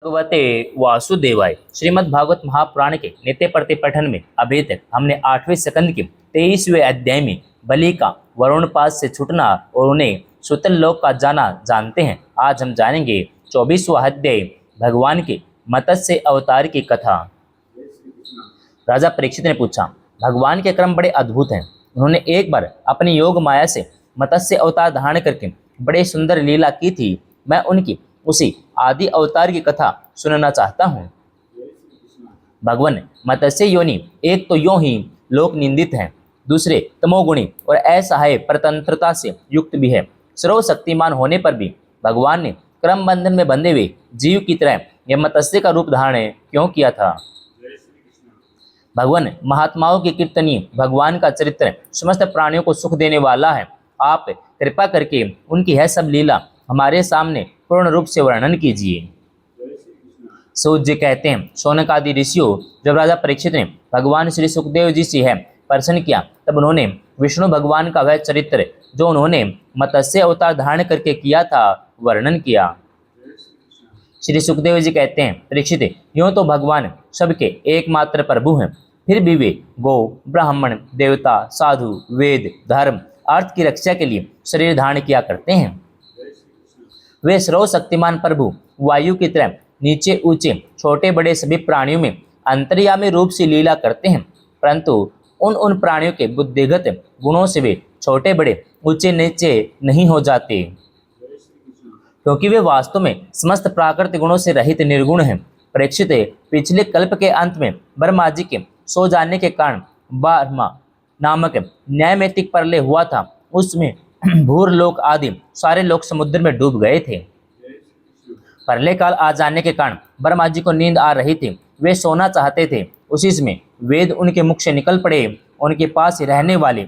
भगवते वासुदेवाय। श्रीमद् भागवत महापुराण के नित्य प्रति पठन में अभी तक हमने 8वें स्कंद के 23वें अध्याय में बलि का वरुणपाद से छूटना और उन्हें सुतल लोक का जाना जानते हैं। आज हम जानेंगे 24वां अध्याय भगवान के मत्स्य अवतार की कथा। राजा परीक्षित ने पूछा, भगवान के क्रम बड़े अद्भुत हैं। उन्होंने एक बार अपनी योग माया से मत्स्य अवतार धारण करके बड़े सुंदर लीला की थी। मैं उनकी उसी आदि अवतार की कथा सुनना चाहता हूँ। भगवान मत्स्य योनि एक तो यों ही लोक निंदित है, दूसरे तमोगुणी और असहाय परतंत्रता से युक्त भी है। सर्वशक्तिमान होने पर भी भगवान ने क्रम बंधन में बंधे हुए जीव की तरह यह मत्स्य का रूप धारण क्यों किया था? भगवान महात्माओं की कीर्तनीय भगवान का चरित्र समस्त प्राणियों को सुख देने वाला है। आप कृपा करके उनकी यह सब लीला हमारे सामने पूर्ण रूप से वर्णन कीजिए। सूत जी कहते हैं, शौनक आदि ऋषियों, जब राजा परीक्षित ने भगवान श्री सुखदेव जी से यह प्रश्न किया, तब उन्होंने विष्णु भगवान का वह चरित्र जो उन्होंने मत्स्य अवतार धारण करके किया था वर्णन किया। श्री सुखदेव जी कहते हैं, परीक्षित, यूँ तो भगवान सबके एकमात्र प्रभु हैं, फिर भी वे गौ, ब्राह्मण, देवता, साधु, वेद, धर्म, अर्थ की रक्षा के लिए शरीर धारण किया करते हैं। वे सर्वशक्तिमान प्रभु वायु की तरह नीचे ऊंचे छोटे बड़े सभी प्राणियों में अंतर्यामी रूप से लीला करते हैं, परंतु उन प्राणियों के बुद्धिगत गुणों से वे छोटे बड़े ऊंचे नीचे नहीं हो जाते, क्योंकि वे वास्तव में समस्त प्राकृतिक गुणों से रहित निर्गुण हैं। परीक्षित, पिछले कल्प के अंत में ब्रह्मा जी के सो जाने के कारण ब्रह्मा नामक न्यायमैतिक प्रलय हुआ था। उसमें भूरलोक आदि सारे लोग समुद्र में डूब गए थे। प्रलय काल आ जाने के कारण ब्रह्मा जी को नींद आ रही थी। वे सोना चाहते थे। उसी समय वेद उनके मुख से निकल पड़े। उनके पास रहने वाले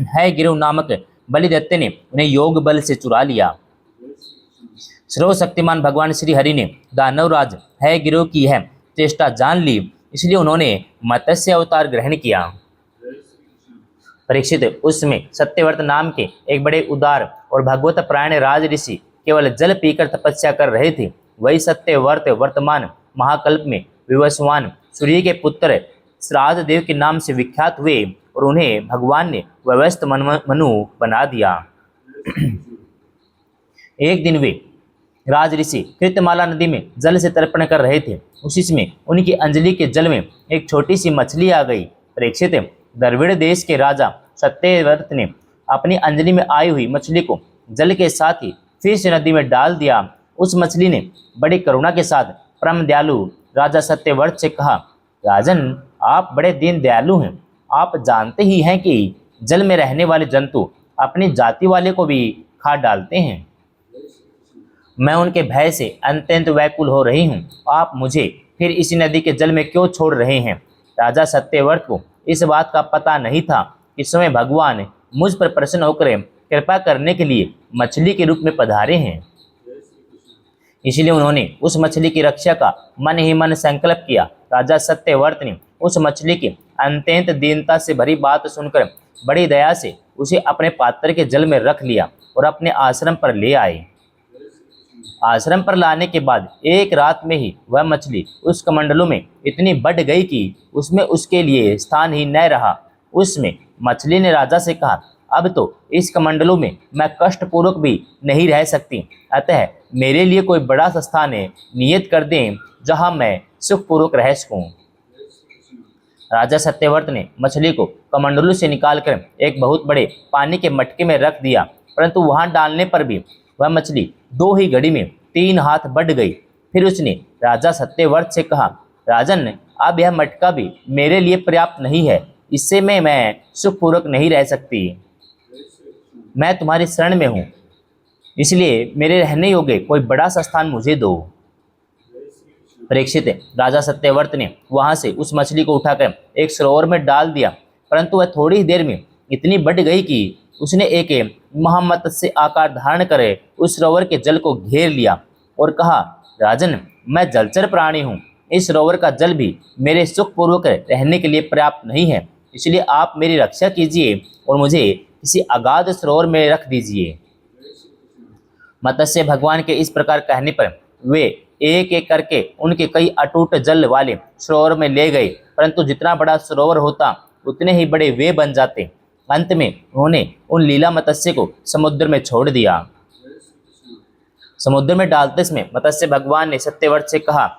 है गिरु नामक बलिदत्त ने उन्हें योग बल से चुरा लिया। सर्वशक्तिमान भगवान श्री हरि ने दानवराज है गिरु की यह चेष्टा जान ली, इसलिए उन्होंने मत्स्य अवतार ग्रहण किया। परीक्षित, उसमें सत्यव्रत नाम के एक बड़े उदार और भगवत परायण राज ऋषि केवल जल पीकर तपस्या कर रहे थे। वही सत्यव्रत वर्तमान महाकल्प में विवस्वान सूर्य के पुत्र श्राद्ध देव के नाम से विख्यात हुए और उन्हें भगवान ने व्यवस्थ मनु बना दिया। एक दिन वे राज ऋषि कृतमाला नदी में जल से तर्पण कर रहे थे। उसी समय उनकी अंजलि के जल में एक छोटी सी मछली आ गई। परीक्षित, द्रविड़ देश के राजा सत्यव्रत ने अपनी अंजलि में आई हुई मछली को जल के साथ ही फिर से नदी में डाल दिया। उस मछली ने बड़ी करुणा के साथ परम दयालु राजा सत्यव्रत से कहा, राजन, आप बड़े दीन दयालु हैं। आप जानते ही हैं कि जल में रहने वाले जंतु अपनी जाति वाले को भी खा डालते हैं। मैं उनके भय से अत्यंत व्याकुल हो रही हूँ। आप मुझे फिर इसी नदी के जल में क्यों छोड़ रहे हैं? राजा सत्यव्रत को इस बात का पता नहीं था कि समय भगवान मुझ पर प्रसन्न होकर कृपा करने के लिए मछली के रूप में पधारे हैं। इसलिए उन्होंने उस मछली की रक्षा का मन ही मन संकल्प किया। राजा सत्यव्रत ने उस मछली की अत्यंत दीनता से भरी बात सुनकर बड़ी दया से उसे अपने पात्र के जल में रख लिया और अपने आश्रम पर ले आए। आश्रम पर लाने के बाद एक रात में ही वह मछली उस कमंडलों में इतनी बढ़ गई कि उसमें उसके लिए स्थान ही न रहा। उसमें मछली ने राजा से कहा, अब तो इस कमंडलों में मैं कष्टपूर्वक भी नहीं रह सकती, अतः मेरे लिए कोई बड़ा स्थान नियत कर दें जहां मैं सुखपूर्वक रह सकूं। राजा सत्यव्रत ने मछली को कमंडलों से निकालकर एक बहुत बड़े पानी के मटके में रख दिया, परंतु वहां डालने पर भी वह मछली 2 ही घड़ी में 3 हाथ बढ़ गई। फिर उसने राजा सत्यव्रत से कहा, राजन, अब यह मटका भी मेरे लिए पर्याप्त नहीं है, इससे मैं सुखपूर्वक नहीं रह सकती। मैं तुम्हारी शरण में हूँ, इसलिए मेरे रहने योग्य कोई बड़ा सा स्थान मुझे दो। परीक्षित, राजा सत्यव्रत ने वहां से उस मछली को उठाकर एक सरोवर में डाल दिया, परंतु वह थोड़ी ही देर में इतनी बढ़ गई कि उसने एक महामत्स्य आकार धारण करे उस सरोवर के जल को घेर लिया और कहा, राजन, मैं जलचर प्राणी हूँ। इस सरोवर का जल भी मेरे सुखपूर्वक रहने के लिए पर्याप्त नहीं है, इसलिए आप मेरी रक्षा कीजिए और मुझे किसी अगाध सरोवर में रख दीजिए। मत्स्य भगवान के इस प्रकार कहने पर वे एक एक करके उनके कई अटूट जल वाले सरोवर में ले गए, परंतु जितना बड़ा सरोवर होता उतने ही बड़े वे बन जाते। अंत में उन्होंने उन लीला मत्स्य को समुद्र में छोड़ दिया। समुद्र में डालते समय मत्स्य भगवान ने सत्यव्रत से कहा,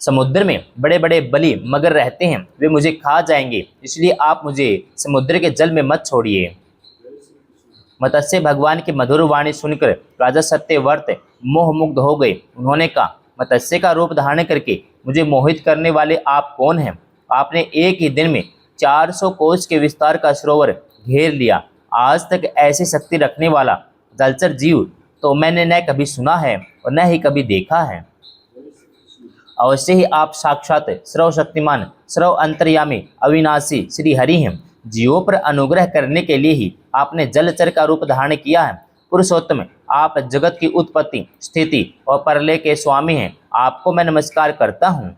समुद्र में बड़े बड़े बलि मगर रहते हैं, वे मुझे खा जाएंगे, इसलिए आप मुझे समुद्र के जल में मत छोड़िए। मत्स्य भगवान की मधुर वाणी सुनकर राजा सत्यव्रत मोहमुग्ध हो गए। उन्होंने कहा, मत्स्य का रूप धारण करके मुझे मोहित करने वाले आप कौन हैं? आपने एक ही दिन में 400 कोस के विस्तार का सरोवर घेर लिया। आज तक ऐसी शक्ति रखने वाला जलचर जीव तो मैंने न कभी सुना है और न ही कभी देखा है। अवश्य ही आप साक्षात सर्वशक्तिमान, सर्व अंतर्यामी, अविनाशी श्री हरि हैं। जीवों पर अनुग्रह करने के लिए ही आपने जलचर का रूप धारण किया है। पुरुषोत्तम, आप जगत की उत्पत्ति, स्थिति और प्रलय के स्वामी हैं। आपको मैं नमस्कार करता हूँ।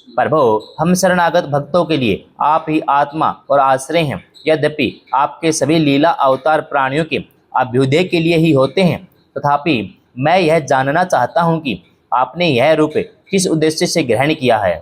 प्रभु, हम शरणागत भक्तों के लिए आप ही आत्मा और आश्रय हैं। यद्यपि आपके सभी लीला अवतार प्राणियों के अभ्युदय के लिए ही होते हैं, तथापि मैं यह जानना चाहता हूँ कि आपने यह रूप किस उद्देश्य से ग्रहण किया है।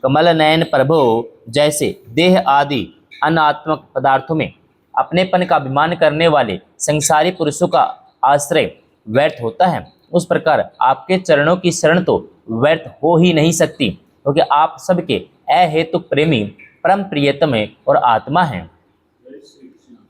कमल नयन प्रभु, जैसे देह आदि अनात्मक पदार्थों में अपनेपन का अभिमान करने वाले संसारी पुरुषों का आश्रय व्यर्थ होता है, उस प्रकार आपके चरणों की शरण तो व्यर्थ हो ही नहीं सकती, क्योंकि आप सबके अहेतुक प्रेमी, परम प्रियतम और आत्मा हैं।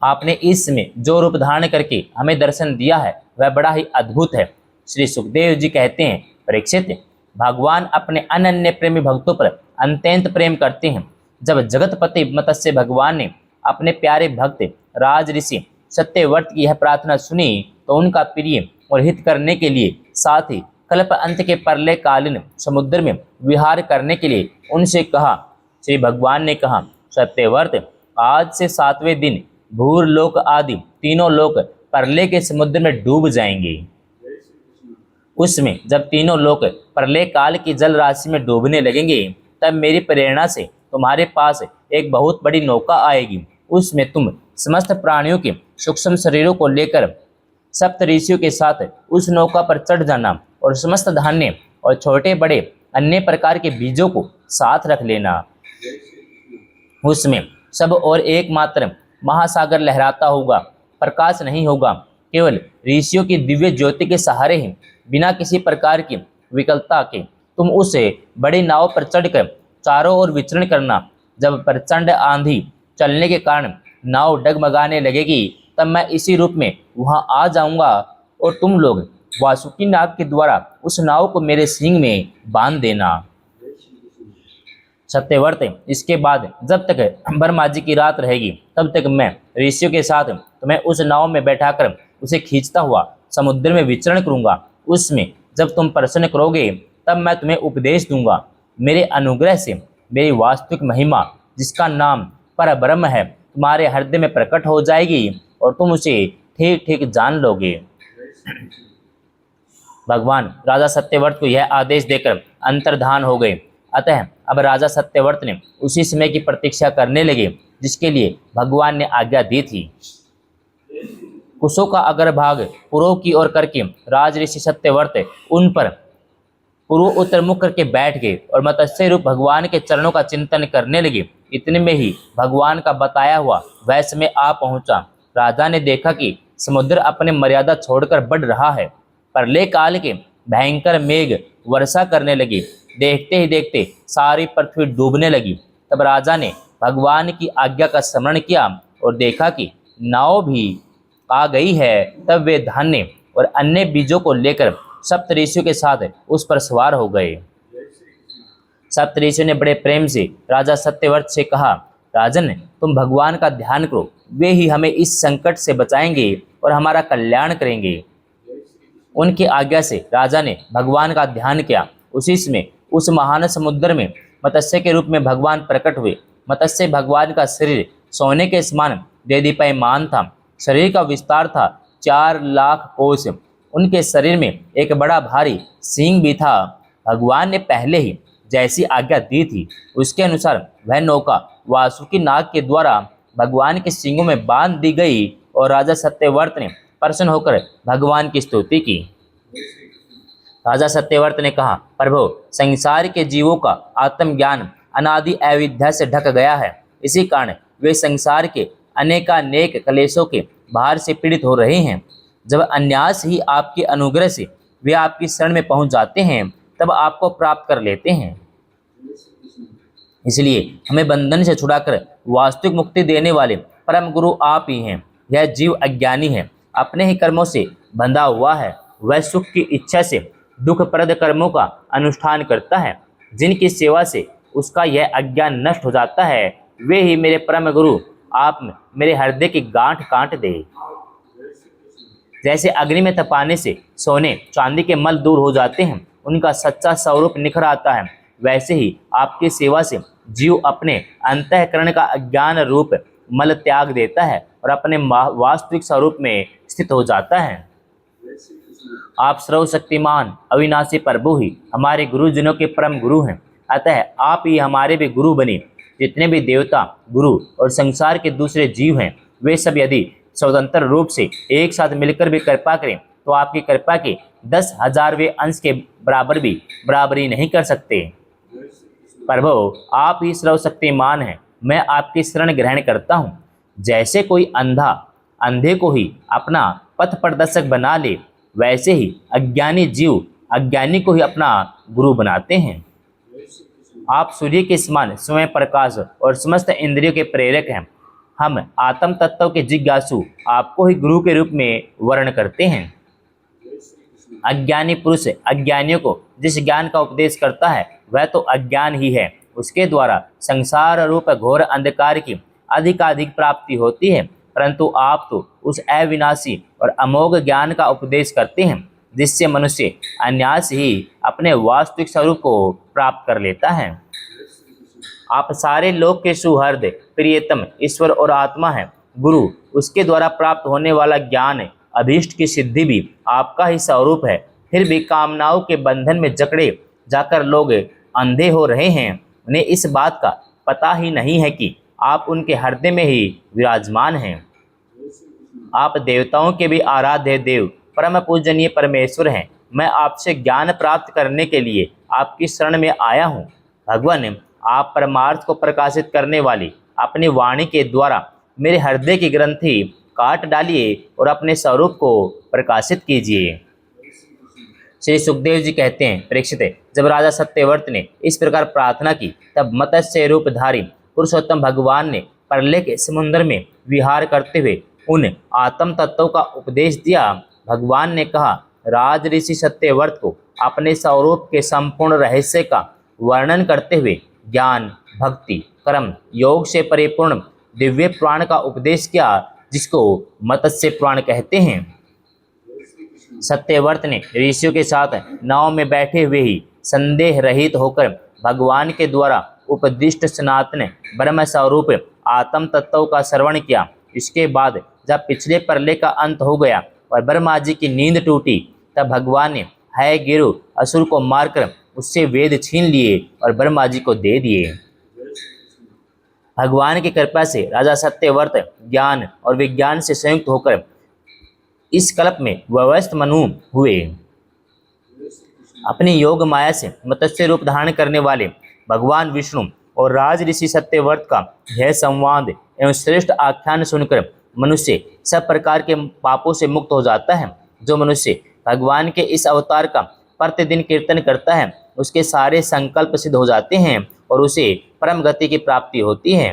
आपने इसमें जो रूप धारण करके हमें दर्शन दिया है वह बड़ा ही अद्भुत है। श्री सुखदेव जी कहते हैं, परीक्षित, भगवान अपने अनन्य प्रेमी भक्तों पर अत्यंत प्रेम करते हैं। जब जगतपति मत्स्य भगवान ने अपने प्यारे भक्त राज ऋषि सत्यव्रत की यह प्रार्थना सुनी तो उनका प्रिय और हित करने के लिए, साथ ही कल्प अंत के प्रलय कालीन समुद्र में विहार करने के लिए उनसे कहा। श्री भगवान ने कहा, सत्यव्रत, आज से 7वें दिन भूरलोक आदि तीनों लोक प्रलय के समुद्र में डूब जाएंगे। उसमें जब तीनों लोक प्रलय काल की जल राशि में डूबने लगेंगे, तब मेरी प्रेरणा से तुम्हारे पास एक बहुत बड़ी नौका आएगी। उसमें तुम समस्त प्राणियों के सूक्ष्म शरीरों को लेकर सप्त ऋषियों के साथ उस नौका पर चढ़ जाना और समस्त धान्य और छोटे बड़े अन्य प्रकार के बीजों को साथ रख लेना। उसमें सब और एकमात्र महासागर लहराता होगा, प्रकाश नहीं होगा। केवल ऋषियों की दिव्य ज्योति के सहारे ही, बिना किसी प्रकार की विकलता के तुम उस बड़ी नाव पर चढ़कर चारों ओर विचरण करना। जब प्रचंड आंधी चलने के कारण नाव डगमगाने लगेगी, तब मैं इसी रूप में वहां आ जाऊंगा और तुम लोग वासुकी नाग के द्वारा उस नाव को मेरे सींग में बांध देना। सत्यव्रत, इसके बाद जब तक ब्रह्मा जी की रात रहेगी, तब तक मैं ऋषियों के साथ तुम्हें उस नाव में बैठाकर उसे खींचता हुआ समुद्र में विचरण करूंगा। उसमें जब तुम प्रसन्न करोगे, तब मैं तुम्हें उपदेश दूंगा। मेरे अनुग्रह से मेरी वास्तविक महिमा, जिसका नाम परब्रह्म है, तुम्हारे हृदय में प्रकट हो जाएगी और तुम उसे ठीक ठीक जान लोगे। भगवान राजा सत्यव्रत को यह आदेश देकर अंतर्धान हो गए। अतः अब राजा सत्यव्रत ने उसी समय की प्रतीक्षा करने लगे जिसके लिए भगवान ने आज्ञा दी थी। कुशों का अग्रभाग पूर्व की ओर करके राज ऋषि सत्यव्रत उन पर पूर्व उत्तर मुख करके बैठ गए और मत्स्य रूप भगवान के चरणों का चिंतन करने लगे। इतने में ही भगवान का बताया हुआ वह समय आ पहुंचा। राजा ने देखा कि समुद्र अपने मर्यादा छोड़कर बढ़ रहा है। प्रलय काल के भयंकर मेघ वर्षा करने लगे। देखते ही देखते सारी पृथ्वी डूबने लगी। तब राजा ने भगवान की आज्ञा का स्मरण किया और देखा कि नाव भी आ गई है। तब वे धान्य और अन्य बीजों को लेकर सप्तऋषियों के साथ उस पर सवार हो गए। सप्तऋषियों ने बड़े प्रेम से राजा सत्यव्रत से कहा, राजन, तुम भगवान का ध्यान करो, वे ही हमें इस संकट से बचाएंगे और हमारा कल्याण करेंगे। उनकी आज्ञा से राजा ने भगवान का ध्यान किया। उसी समय उस महान समुद्र में मत्स्य के रूप में भगवान प्रकट हुए। मत्स्य भगवान का शरीर सोने के समान देदीप्यमान था। शरीर का विस्तार था 4 लाख कोस। उनके शरीर में एक बड़ा भारी सींग भी था। भगवान ने पहले ही जैसी आज्ञा दी थी, उसके अनुसार वह नौका वासुकी नाग के द्वारा भगवान के सींगों में बांध दी गई और राजा सत्यव्रत ने प्रसन्न होकर भगवान की स्तुति की। राजा सत्यव्रत ने कहा, प्रभु, संसार के जीवों का आत्मज्ञान अनादि अविद्या से ढक गया है। इसी कारण वे संसार के अनेकानेक क्लेशों के भार से पीड़ित हो रहे हैं। जब अन्यास ही आपके अनुग्रह से वे आपकी शरण में पहुंच जाते हैं, तब आपको प्राप्त कर लेते हैं। इसलिए हमें बंधन से छुड़ाकर वास्तविक मुक्ति देने वाले परम गुरु आप ही हैं। यह जीव अज्ञानी है, अपने ही कर्मों से बंधा हुआ है। वह सुख की इच्छा से दुखप्रद कर्मों का अनुष्ठान करता है। जिनकी सेवा से उसका यह अज्ञान नष्ट हो जाता है, वे ही मेरे परम गुरु आप मेरे हृदय की गांठ काट दे। जैसे अग्नि में तपाने से सोने चांदी के मल दूर हो जाते हैं, उनका सच्चा स्वरूप निखर आता है, वैसे ही आपकी सेवा से जीव अपने अंतःकरण का अज्ञान रूप मल त्याग देता है और अपने वास्तविक स्वरूप में स्थित हो जाता है। आप सर्वशक्तिमान अविनाशी प्रभु ही हमारे गुरुजनों के परम गुरु हैं, अतः आप ही हमारे भी गुरु बने। जितने भी देवता, गुरु और संसार के दूसरे जीव हैं, वे सब यदि स्वतंत्र रूप से एक साथ मिलकर भी कृपा करें, तो आपकी कृपा के 10,000वें अंश के बराबर भी बराबरी नहीं कर सकते। प्रभु, आप ही सर्वशक्तिमान हैं, मैं आपकी शरण ग्रहण करता हूँ। जैसे कोई अंधा अंधे को ही अपना पथ प्रदर्शक बना ले, वैसे ही अज्ञानी जीव अज्ञानी को ही अपना गुरु बनाते हैं। आप सूर्य के समान स्वयं प्रकाश और समस्त इंद्रियों के प्रेरक हैं। हम आत्म तत्व के जिज्ञासु आपको ही गुरु के रूप में वर्ण करते हैं। अज्ञानी पुरुष अज्ञानियों को जिस ज्ञान का उपदेश करता है, वह तो अज्ञान ही है। उसके द्वारा संसार रूप घोर अंधकार की अधिकाधिक प्राप्ति होती है, परंतु आप तो उस अविनाशी और अमोघ ज्ञान का उपदेश करते हैं, जिससे मनुष्य अन्यास ही अपने वास्तविक स्वरूप को प्राप्त कर लेता है। आप सारे लोक के सुहृद प्रियतम ईश्वर और आत्मा हैं। गुरु, उसके द्वारा प्राप्त होने वाला ज्ञान, अभीष्ट की सिद्धि भी आपका ही स्वरूप है। फिर भी कामनाओं के बंधन में जकड़े जाकर लोग अंधे हो रहे हैं। उन्हें इस बात का पता ही नहीं है कि आप उनके हृदय में ही विराजमान हैं। आप देवताओं के भी आराध्य देव, परम पूजनीय परमेश्वर हैं। मैं आपसे ज्ञान प्राप्त करने के लिए आपकी शरण में आया हूँ। भगवान, आप परमार्थ को प्रकाशित करने वाली अपनी वाणी के द्वारा मेरे हृदय की ग्रंथि काट डालिए और अपने स्वरूप को प्रकाशित कीजिए। श्री सुखदेव जी कहते हैं, परीक्षित, जब राजा सत्यव्रत ने इस प्रकार प्रार्थना की, तब मत्स्य रूपधारी पुरुषोत्तम भगवान ने प्रलय के समुद्र में विहार करते हुए उन आत्म तत्वों का उपदेश दिया। भगवान ने कहा, राज ऋषि सत्यव्रत को अपने स्वरूप के संपूर्ण रहस्य का वर्णन करते हुए ज्ञान, भक्ति, कर्म, योग से परिपूर्ण दिव्य पुराण का उपदेश किया, जिसको मत्स्य पुराण कहते हैं। सत्यव्रत ने ऋषियों के साथ नाव में बैठे हुए ही संदेह रहित होकर भगवान के द्वारा उपदिष्ट सनातन ब्रह्म स्वरूप आत्म तत्व का श्रवण किया। इसके बाद जब पिछले प्रलय का अंत हो गया और ब्रह्मा जी की नींद टूटी, तब भगवान ने है गिरु असुर को मारकर उससे वेद छीन लिए और ब्रह्मा जी को दे दिए। भगवान की कृपा से राजा सत्यव्रत ज्ञान और विज्ञान से संयुक्त होकर इस कल्प में व्यवस्थ मनु हुए। अपनी योग माया से मत्स्य रूप धारण करने वाले भगवान विष्णु और राज ऋषि सत्यव्रत का यह संवाद एवं श्रेष्ठ आख्यान सुनकर मनुष्य सब प्रकार के पापों से मुक्त हो जाता है। जो मनुष्य भगवान के इस अवतार का प्रतिदिन कीर्तन करता है, उसके सारे संकल्प सिद्ध हो जाते हैं और उसे परम गति की प्राप्ति होती है।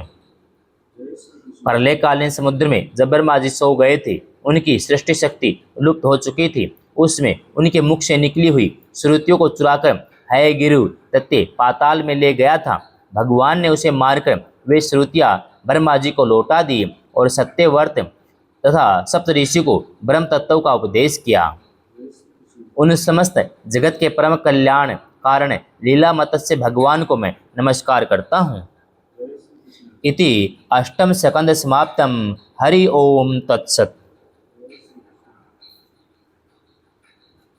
प्रलयकालीन समुद्र में जब ब्रह्मा जी सो गए थे, उनकी सृष्टि शक्ति लुप्त हो चुकी थी। उसमें उनके मुख से निकली हुई श्रुतियों को चुराकर है गिरु दत्ते पाताल में ले गया था। भगवान ने उसे मारकर वे श्रुतियाँ ब्रह्मा जी को लौटा दी और सत्यव्रत तथा सप्तऋषि को ब्रह्म तत्व का उपदेश किया। उन समस्त जगत के परम कल्याण कारण लीला मत्स्य भगवान को मैं नमस्कार करता हूँ। इति अष्टम स्कंद समाप्तम। हरि ओम तत्सत।